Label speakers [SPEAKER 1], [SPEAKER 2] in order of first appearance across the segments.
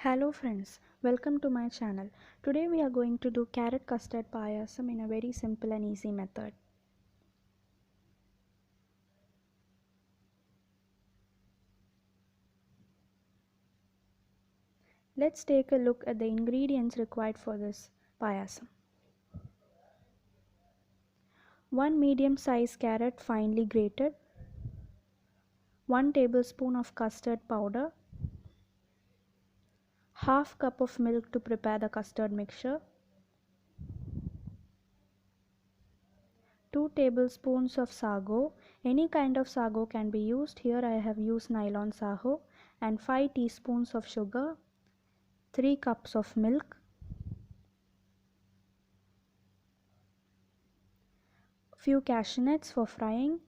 [SPEAKER 1] Hello friends, welcome to my channel. Today we are going to do carrot custard payasam in a very simple and easy method. Let's take a look at the ingredients required for this payasam. 1 medium sized carrot finely grated, 1 tablespoon of custard powder, half cup of milk to prepare the custard mixture, 2 tablespoons of sago. Any kind of sago can be used. Here I have used nylon sago, and 5 teaspoons of sugar, 3 cups of milk, few cashew nuts for frying,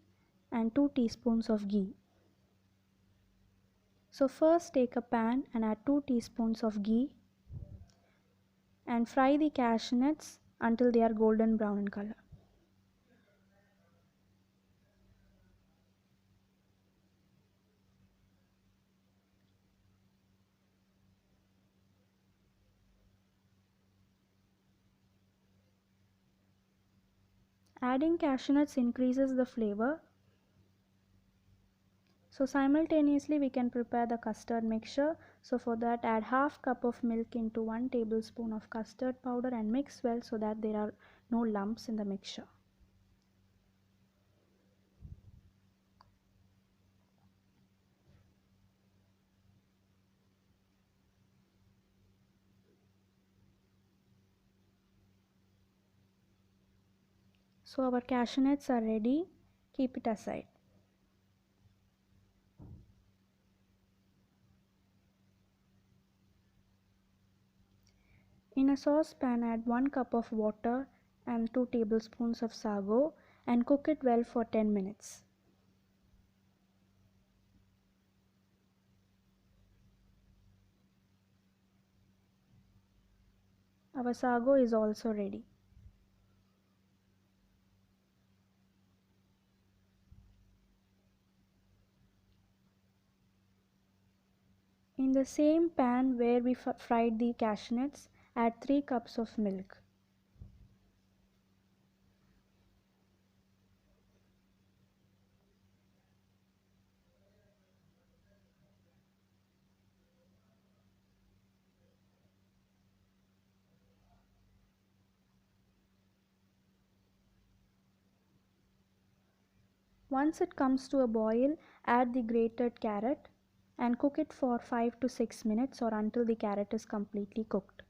[SPEAKER 1] and 2 teaspoons of ghee. So first take a pan and add 2 teaspoons of ghee and fry the cashew nuts until they are golden brown in color. Adding cashew nuts increases the flavor. So simultaneously we can prepare the custard mixture. So for that, add half cup of milk into 1 tablespoon of custard powder and mix well so that there are no lumps in the mixture. So our cashew nuts are ready. Keep it aside. In a saucepan, add 1 cup of water and 2 tablespoons of sago and cook it well for 10 minutes. Our sago is also ready. In the same pan where we fried the cashew nuts, add 3 cups of milk. Once it comes to a boil, add the grated carrot and cook it for 5 to 6 minutes or until the carrot is completely cooked.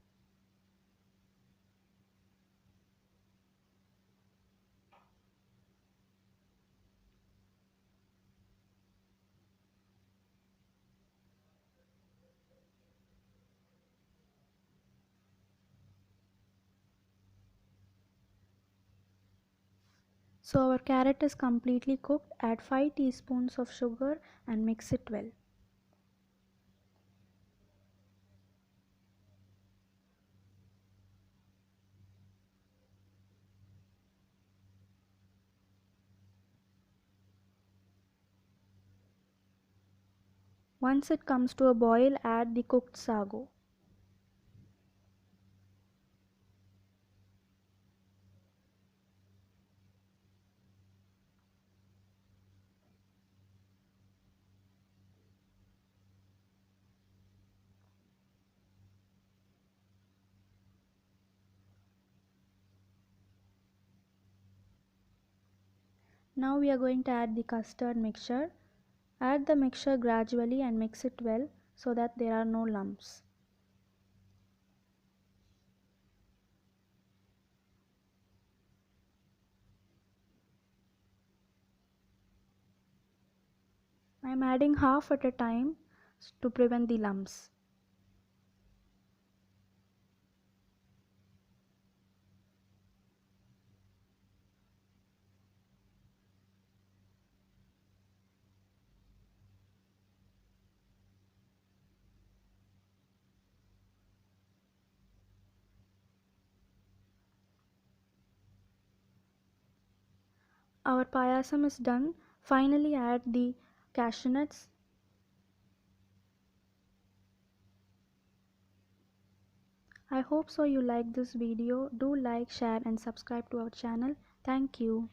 [SPEAKER 1] So our carrot is completely cooked. Add 5 teaspoons of sugar and mix it well. Once it comes to a boil, add the cooked sago. Now we are going to add the custard mixture. Add the mixture gradually and mix it well so that there are no lumps. I am adding half at a time to prevent the lumps. Our payasam is done. Finally add the cashew nuts I hope so you like this video. Do like, share and subscribe to our channel. Thank you.